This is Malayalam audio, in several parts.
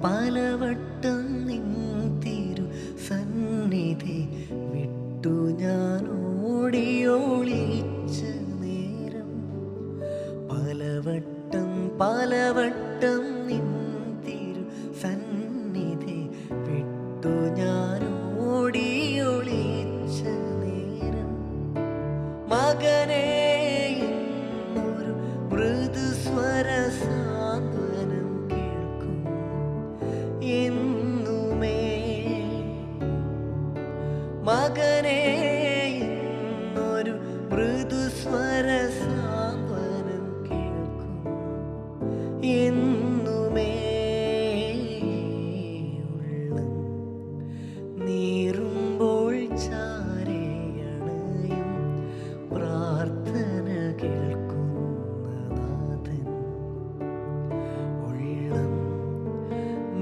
പലവട്ടം നിൻ തിരു സന്നിധി വിട്ടു ഞാൻ ഓടിയൊളിച്ച നേരം. പലവട്ടം നിൻ തിരു സന്നിധി വിട്ടു ഞാൻ ഓടിയൊളിച്ച നേരം. മകനേ എന്നൊരു മൃദുസ്വര സാന്ത്വനം കേൾക്കും എന്നുമേ. മകനേ എന്നൊരു മൃദുസ്വര സാന്ത്വനം കേൾക്കും എന്നുമേ. ഉള്ളം നീറുമ്പോൾ ചാരയണയും പ്രാർത്ഥന കേൾക്കുന്ന നാഥൻ. ഉള്ളം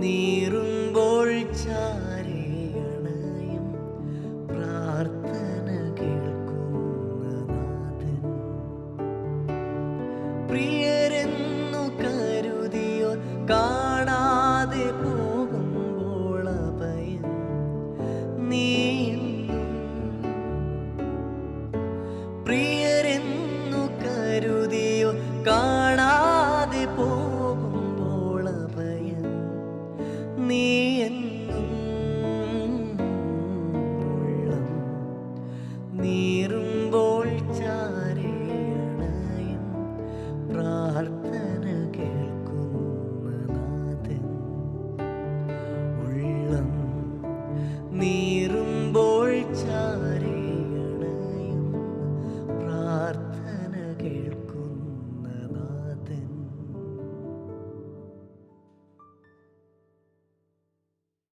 നീറുമ്പോൾ ചാരയണയും പ്രാർത്ഥന കേൾക്കുന്ന നാഥൻ. പ്രിയരെന്നു കരുതിയോ